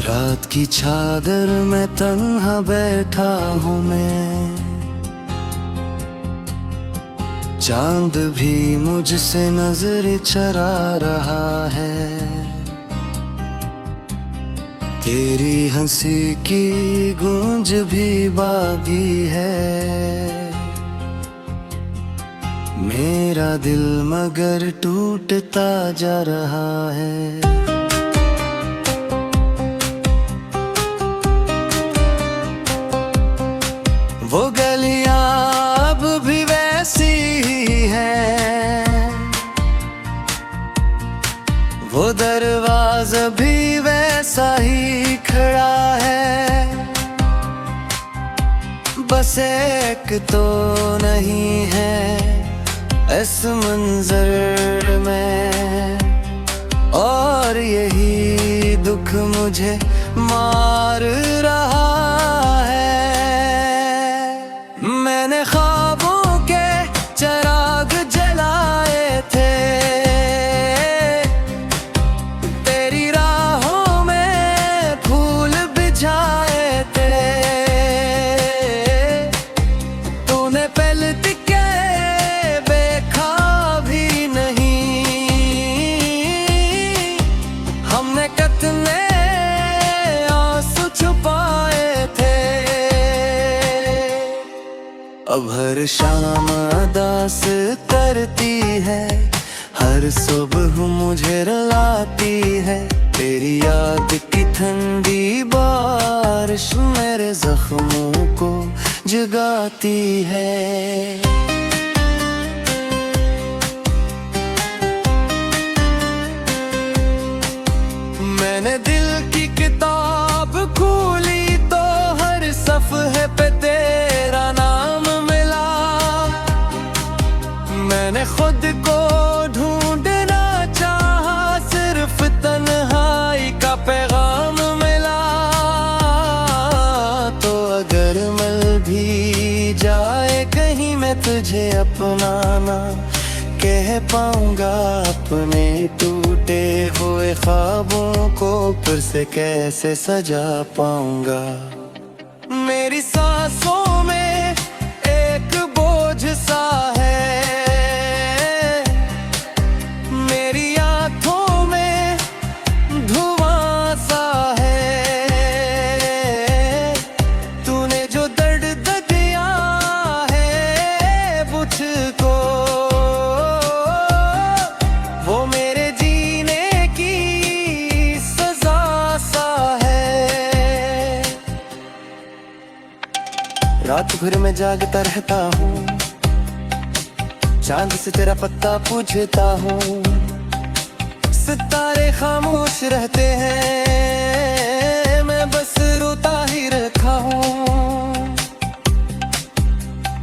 रात की चादर में तन्हा बैठा हूँ मैं, चांद भी मुझसे नजर चरा रहा है। तेरी हंसी की गूंज भी बागी है, मेरा दिल मगर टूटता जा रहा है। वो गलियां अब भी वैसी ही हैं, वो दरवाजा भी वैसा ही खड़ा है। बस एक तो नहीं है इस मंजर में, और यही दुख मुझे मार रहा है। मैंने ख्वाबों के चिराग जलाए थे, तेरी राहों में फूल बिछाए थे। तूने पलट के देखा भी नहीं, हमने कितने आंसू छुपाए थे। अब हर शाम अदास करती है, हर सुबह मुझे रुलाती है। तेरी याद की ठंडी बारिश मेरे जख्मों को जगाती है। मैंने दिल की किताब खोली तो हर सफ़हे पे तेरा नाम मिला। मैंने खुद को ढूंढना चाहा, सिर्फ तन्हाई का पैगाम मिला। तो अगर मिल भी जाए कहीं मैं तुझे अपना ना कह पाऊंगा, अपने टूटे हुए ख्वाबों को फिर से कैसे सजा पाऊंगा। मेरी सांसों में एक बोझ सा है, मेरी आंखों में धुआं सा है। तूने जो दर्द दिया है मुझको, वो मेरे जीने की सजा सा है। रात भर मैं जागता रहता हूँ, चांद से तेरा पत्ता पूछता हूँ। सितारे खामोश रहते हैं, मैं बस रोता ही रखा हूँ।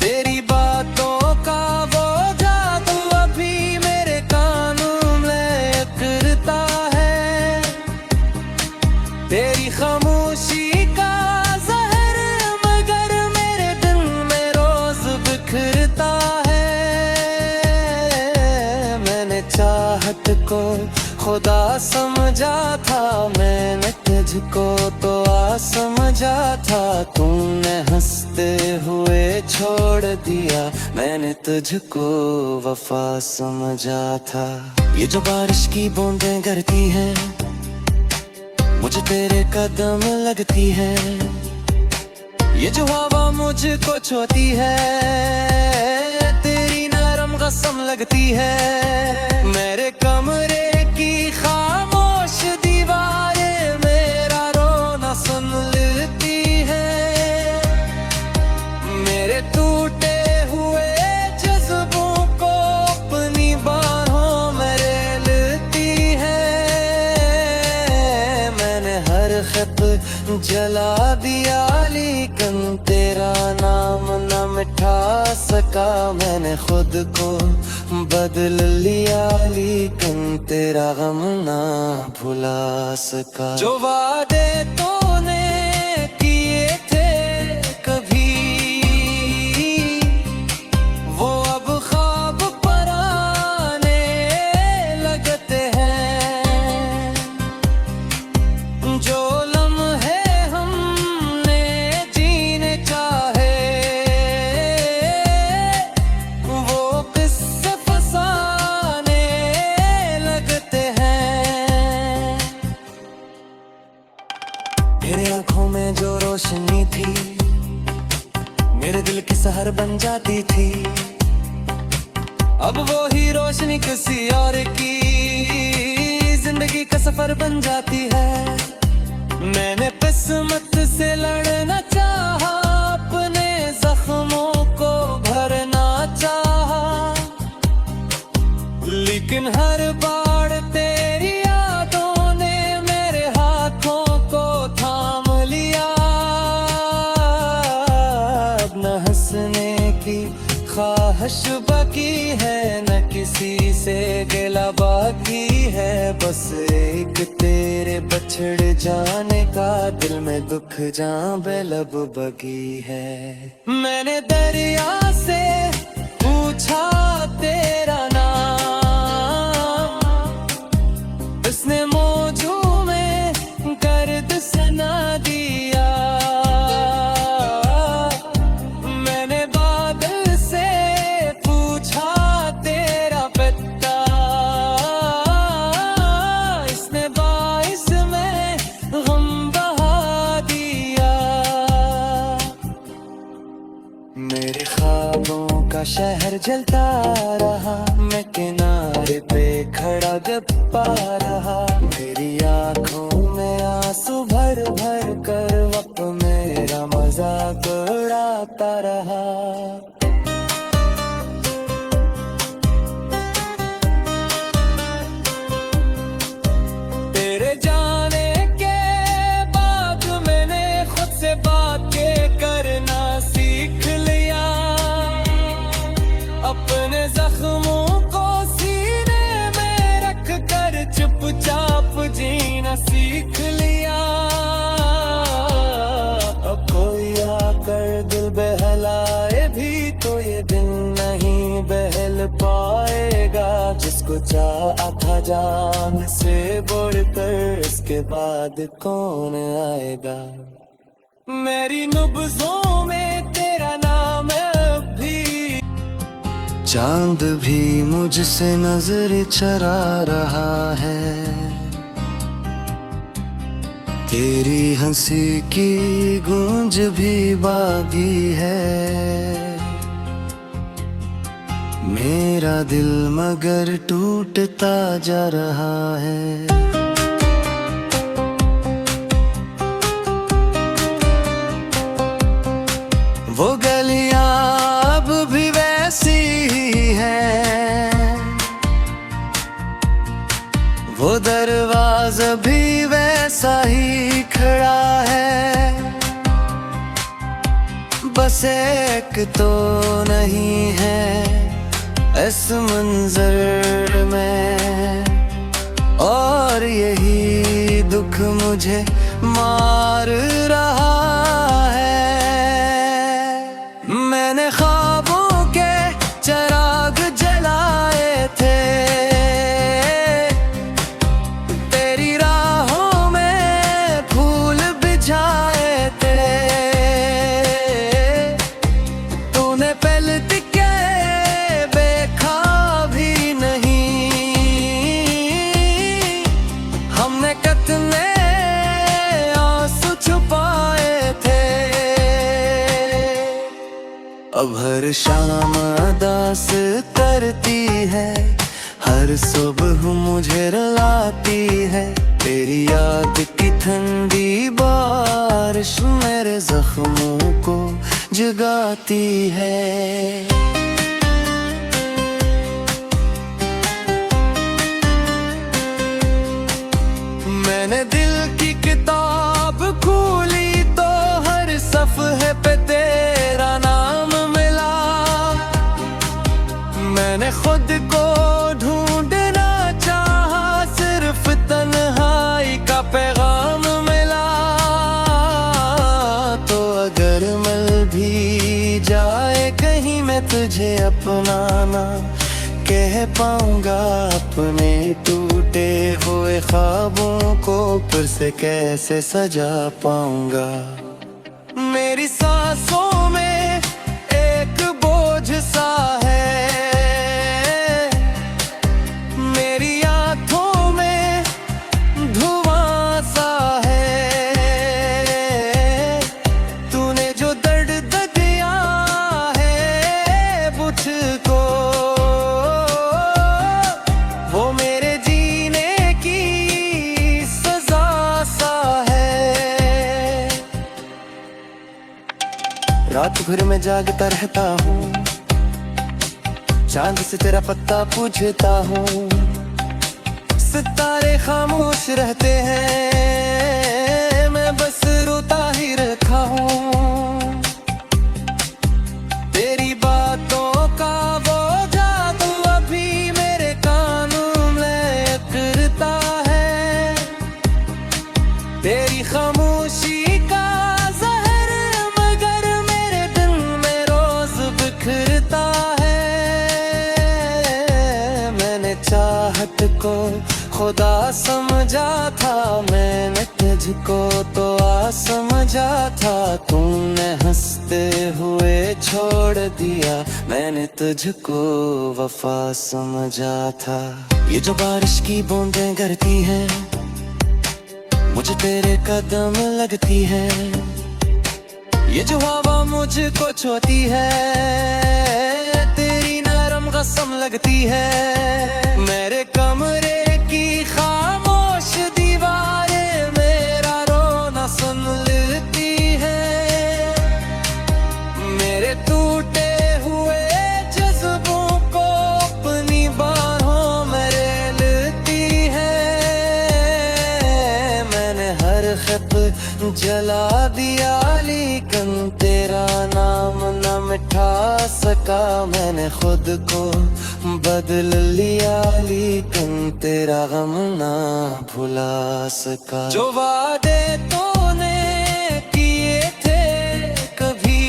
तेरी बातों का वो जादू अभी मेरे कानों में करता है। तेरी खामोशी का जहर मगर मेरे दिल में रोज बिखरता है। मैंने चाहत को खुदा समझा था, मैंने तुझको तो समझा था। तूने हंसते हुए छोड़ दिया, मैंने तुझको वफा समझा था। ये जो बारिश की बूंदें गिरती हैं, मुझे तेरे कदम लगती है। ये जो हवा मुझको छूती है, तेरी नरम कसम लगती है। मेरे कमरे की खामोश दीवारें मेरा रोना सुन लेती है। मेरे टूटे हुए जज्बों को अपनी बाहों में लेती है। मैंने हर खत जला दिया, लेकिन तेरा नाम न मिटा सका। मैंने खुद को बदल लिया, लेकिन तेरा गम ना भुला सका। जो वादे तूने किए थे कभी, वो अब ख्वाब पर आने लगते हैं। जो लम्हे के सहर बन जाती थी, अब वो ही रोशनी किसी और की जिंदगी का सफर बन जाती है। मैंने किस्मत से लड़ना चाहा, अपने जख्मों को भरना चाहा, लेकिन हर बार तेरी यादों ने मेरे हाथों को थाम लिया। अब न हंसने की ख्वाहिश बाकी है, न किसी से गिला बाकी है, बस एक तेरे बछड़ जाने का दिल में दुख जहाँ बेलब बगी है। मैंने दरिया से पूछा तेरा नाम, उसने मौजू में गर्द सना दिया। मैंने बादल से पूछा तेरा पता, इसने बाइस में गम बहा दिया। मेरे ख्वाबों का शहर जलता रहा, मैं किनारे पे खड़ा गप्पा रहा, मेरी आंखों में आंसू भर भर कर वक्त मेरा मजाक उड़ाता रहा। तेरे जाने के बाद मैंने खुद से बातें करना सीख लिया, अपने जख्मों को सीने में रख कर चुपचाप जीना सीख लिया। अब कोई आकर दिल बहलाए भी तो ये दिन नहीं बहल पाएगा, जिसको चाहा था जान से बढ़कर इसके बाद कौन आएगा। मेरी नब्ज़ों में तेरा नाम अब भी, चांद भी मुझसे नजर चरा रहा है, तेरी हंसी की गूंज भी बागी है। मेरा दिल मगर टूटता जा रहा है। वो गलियां अब भी वैसी ही हैं, वो दरवाजा भी वैसा ही खड़ा है, बस एक तो नहीं है इस मंजर में, और यही दुख मुझे मार रहा है। मैंने ख्वाबों के चिराग जलाए थे, तेरी राहों में फूल बिछाए थे, तूने पलट के देखा भी नहीं, हमने कितने आंसू छुपाए थे। अब हर शाम अदास करती है, हर सुबह मुझे रुलाती है, तेरी याद की ठंडी बारिश मेरे जख्मों को जगाती है। मैंने दिल की किताब खोली तो हर सफ़हे पे तेरा नाम मिला, मैंने खुद को ढूंढना चाहा, सिर्फ तन्हाई का पैगाम मिला। तो अगर मिल भी जाए कहीं मैं तुझे अपना ना कह पाऊंगा, अपने टूटे हुए ख्वाबों को फिर से कैसे सजा पाऊंगा। मेरी सांसों में एक बोझ सा है, मेरी आंखों में धुआं सा है, तूने जो दर्द दिया रात भर मैं जागता रहता हूँ, चांद से तेरा पत्ता पूछता हूँ। सितारे खामोश रहते हैं, मैं बस रोता ही रखा हूँ। तेरी बातों का वो जादू अभी मेरे कानों में करता है। तेरी खामोशी का जहर मगर मेरे दिल में रोज बिखरता है। मैंने चाहत को खुदा समझा था, मैंने तुझको तो समझा था। तूने हंसते हुए छोड़ दिया, मैंने तुझको वफा समझा था। ये जो बारिश की बूंदें गिरती हैं, मुझे तेरे कदम लगती है। ये जो हवा मुझको छूती है, तेरी नरम कसम लगती है। मेरे कमरे की खामोश दीवारें मेरा रोना सुन लेती है। मेरे टूटे हुए जज्बों को अपनी बाहों में लेती है। मैंने हर खत जला दिया, लेकिन तेरा नाम न मिटा सका। मैंने खुद को बदल लिया, लेकिन तेरा गम ना भुला सका। जो वादे तूने किए थे कभी,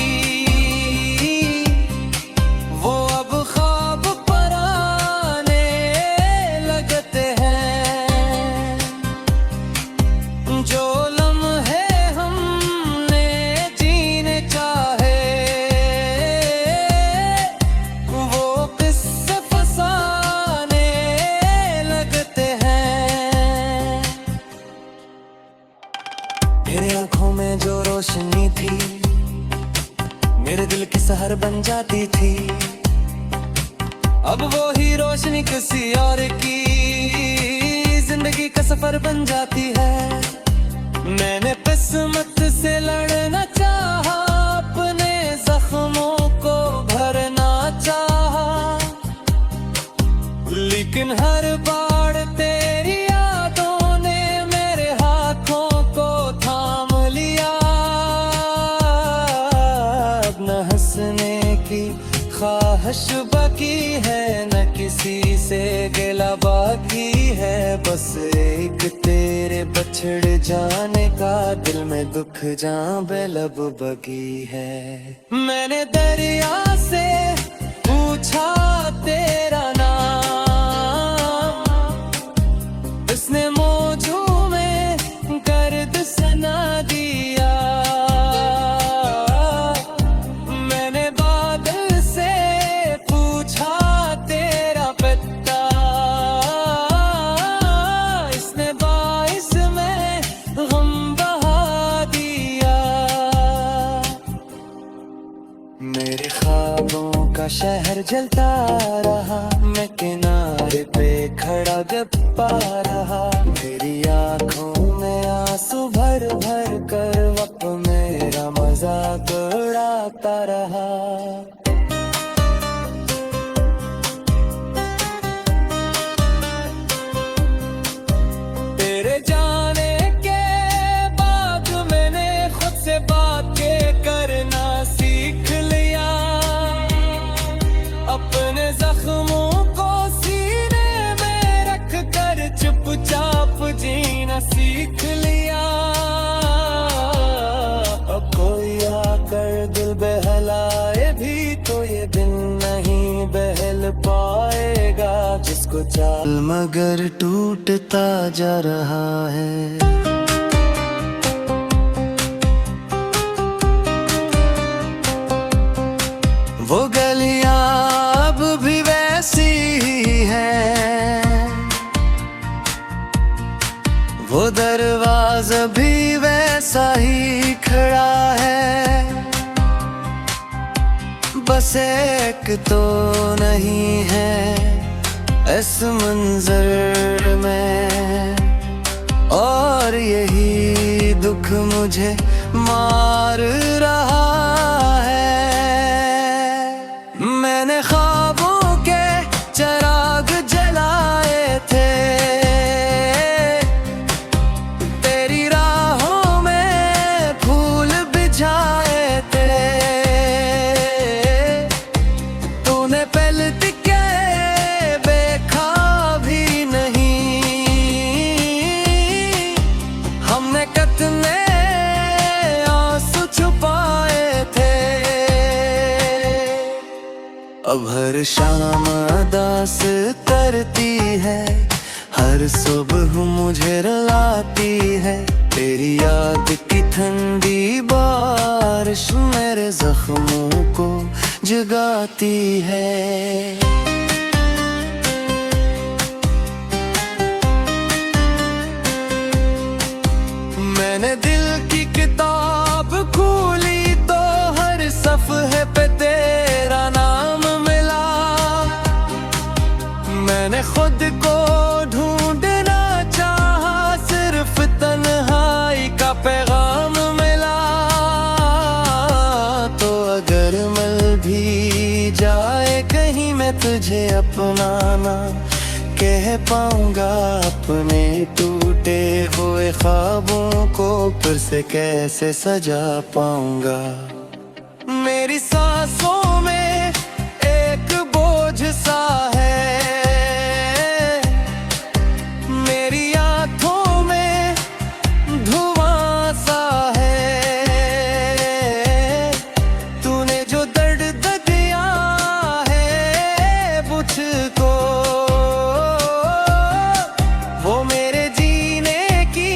वो अब ख्वाब पर आने लगते हैं। जो लम्हे हमने जीने चाहे, वो किस्से फसाने लगते हैं। तेरे आंखों में जो रोशनी थी, मेरे दिल की सहर बन जाती थी। अब वो ही रोशनी किसी और की जिंदगी का सफर बन जाती है। मैंने किस्मत से लड़ना चाहा, अपने जख्मों को भरना चाहा, लेकिन हर बार तेरी यादों ने मेरे हाथों को थाम लिया। अब न हंसने की ख्वाहिश बाकी है, न किसी से गिला बाकी है। बस एक तेरे बछड़ जाने का दिल में दुख जहाँ बेलब बगी है। मैंने दरिया से पूछा तेरा नाम, उसने मौजों में गर्द सना दिया। मैंने बादल से पूछा तेरा पता, इसने बारिश में गम बहा दिया। मेरे ख्वाबों का शहर जलता रहा, मैं किनारे पे खड़ा गप्पा रहा। मेरी आंखों में आंसू भर भर कर वक्त मेरा मजाक उड़ाता रहा। तेरे जाने के बाद मैंने खुद से बातें करना सीख लिया। अपने जख्मों को सीने में रख कर चुपचाप जीना सीख लिया। अब कोई आकर दिल बहलाए भी तो ये दिन नहीं बहल पाएगा। जिसको चाल मगर टूटता जा रहा है। वो गलियां अब भी वैसी ही हैं, वो दरवाजा भी वैसा ही खड़ा है। बस एक तो नहीं है इस मंजर में, और यही दुख मुझे मार रहा है। मैंने ख्वाबों के चिराग जलाए थे, तेरी राहों में फूल बिछाए थे, तूने पलट के देखा भी नहीं, हमने कितने आंसू छुपाए थे। अब हर शाम अदास करती है, हर सुबह मुझे रुलाती है, तेरी याद की ठंडी बारिश मेरे जख्मों को जगाती है। मैंने दिल की किताब खोली तो हर सफ़हे पे तेरा नाम मिला, मैंने खुद को ढूंढना चाहा, सिर्फ तन्हाई का पैगाम मिला। तो अगर मिल भी जाए कहीं मैं तुझे अपना ना कह पाऊंगा, अपने टूटे हुए ख्वाबों को फिर से कैसे सजा पाऊंगा। मेरी सांसों में एक बोझ सा है, मेरी आंखों में धुआं सा है, तूने जो दर्द दिया है मुझको, वो मेरे जीने की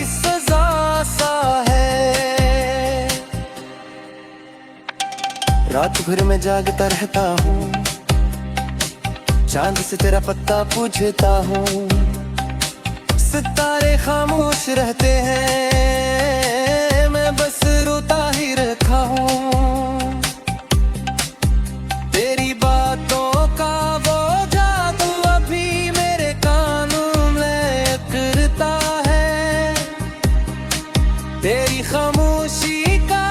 सजा सा है। रात भर मैं जागता रहता हूँ, चांद से तेरा पत्ता पूछता हूँ, सितारे खामोश रहते हैं, मैं बस रोता ही रखा हूँ। तेरी बातों का वो जादू अभी मेरे कानों में करता है, तेरी खामोशी का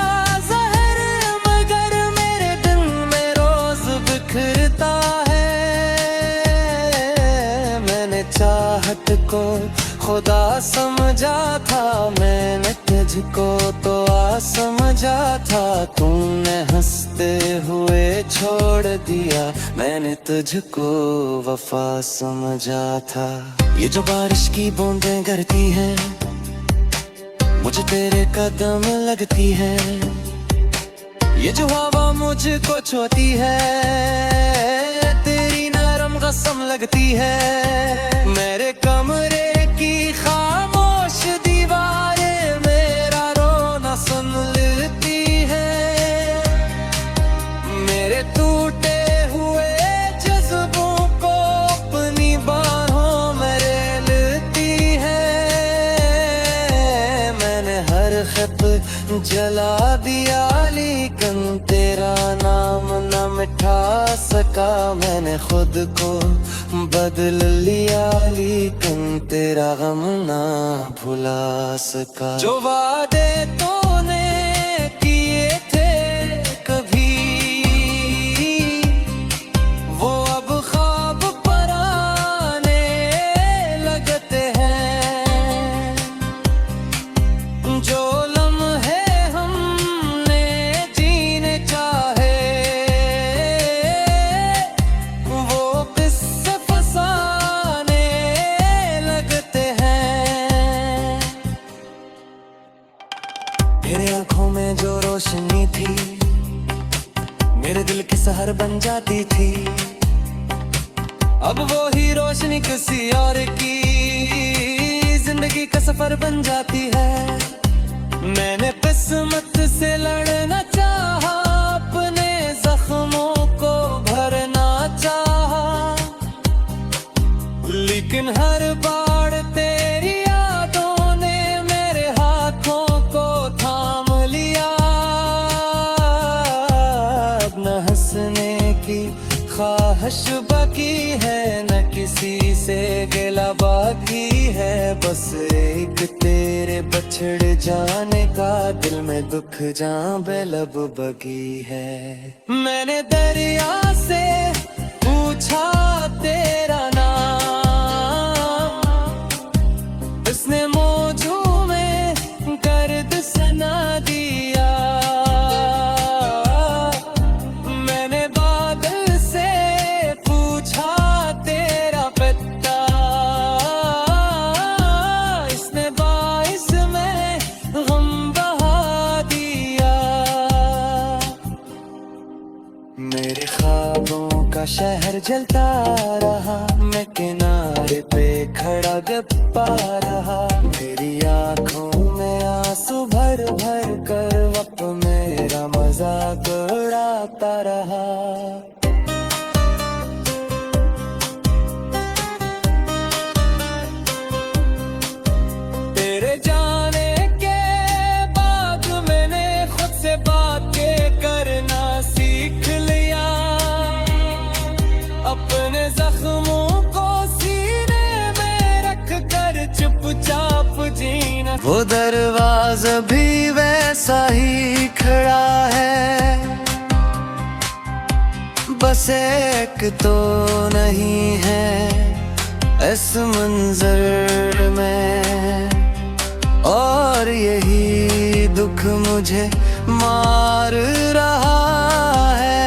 जहर मगर मेरे दिल में रोज बिखरता है। मैंने चाहत को खुदा समझा था, मैंने तुझको तो समझा था, तूने हंसते हुए छोड़ दिया, मैंने तुझको वफा समझा था। ये जो बारिश की बूंदें गिरती हैं, मुझे तेरे कदम लगती है, ये जो हवा मुझको छूती है, तेरी नरम कसम लगती है। मेरे कमरे की खामोश दीवारें मेरा रोना सुन लेती है, मेरे टूटे हुए जज्बों को अपनी बाहों में लेती है। मैंने हर खत जला दिया लेकिन तेरा नाम न मिटा सका, मैंने खुद को बदल लिया लेकिन तेरा गम ना भुला सका। जो वादे तूने किए थे कभी, वो अब ख्वाब पराने लगते हैं, जो लम्हे हमने जीने चाहे वो किस्से फसाने लगते हैं। मेरे आंखों में जो रोशनी थी मेरे दिल की सहर बन जाती थी, अब वो ही रोशनी किसी और की जिंदगी का सफर बन जाती है। मैंने किस्मत से लड़ना चाहा, अपने जख्मों को भरना चाहा, लेकिन हर बार तेरी यादों ने मेरे हाथों को थाम लिया। अब न हंसने की ख्वाहिश बाकी है, न किसी से गिला बाकी है। बस एक तेरे बछड़ जाने का दिल में दुख जहाँ बेलब बगी है। मैंने दरिया से पूछा तेरा नाम, उसने मौजू में गर्द सना दिया। मैंने बादल से पूछा तेरा पता, इसने बाइस में गम बहा दिया। मेरे ख्वाबों का शहर जलता रहा, मैं किनारे पे खड़ा गप्पा रहा। मेरी आंखों में आंसू भर भर कर वक्त मेरा मजाक उड़ाता रहा। तेरे जाने के बाद मैंने खुद से बातें करना सीख लिया। अपने जख्मों को सीने में रख कर चुपचाप जीना। वो दरवाजा भी वैसा ही खड़ा है, बस एक तो नहीं है इस मंजर में। और यही दुख मुझे मार रहा है।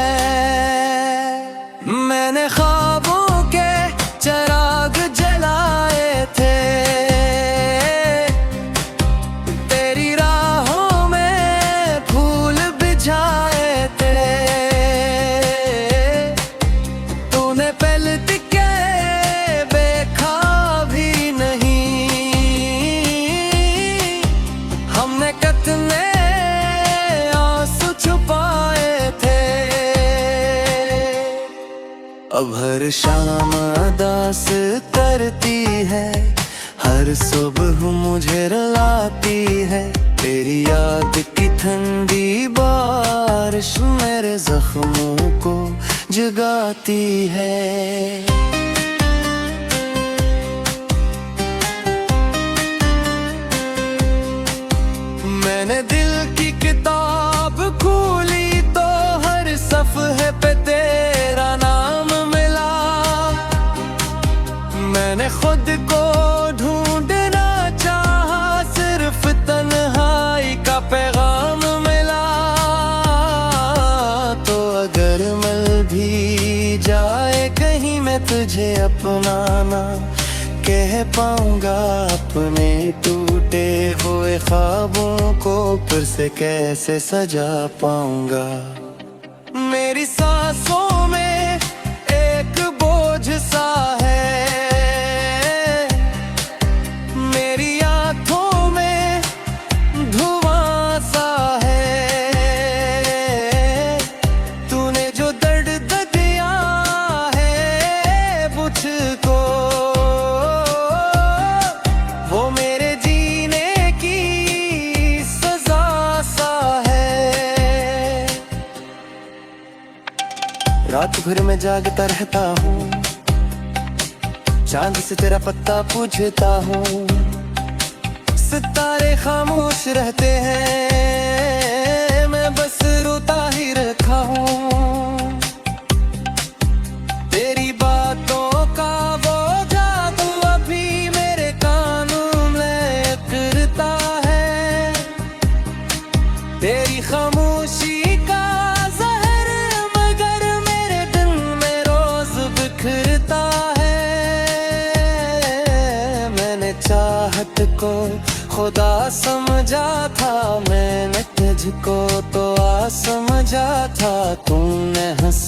मैंने ख्वाबों के चिराग जलाए थे, तेरी राहों में फूल बिछाए थे। तूने पलट के देखा भी नहीं, हमने कितने आंसू छुपाए थे। अब हर शाम अदास करती है, हर सुबह मुझे रुलाती है। तेरी याद की ठंडी बारिश मेरे जख्मों को जगाती है। मैंने दिल की किताब खोली तो हर सफ़हे पे तेरा नाम मिला। मैंने खुद को ढूंढना चाहा, सिर्फ तन्हाई का पैगाम मिला। तो अगर मिल भी जाए कहीं मैं तुझे अपनाना कह पाऊंगा। अपने टूटे हुए ख्वाबों को फिर से कैसे सजा पाऊंगा। मेरी सांसों में एक बोझ सा है, मेरी आंखों में धुआं सा है। तूने जो दर्द दिया है मुझको, वो मेरे जीने की सजा सा है। रात भर मैं जागता रहता हूँ, चांद से तेरा पत्ता पूछता हूँ। सितारे खामोश रहते हैं, मैं बस रोता ही रखा हूँ। तेरी बातों का वो जादू अभी मेरे कानों में करता है। तेरी खामोशी का जहर मगर मेरे दिल में रोज बिखरता है। मैंने चाहत को खुदा समझा था, मैंने तुझको तो आ समझा था। तूने हंस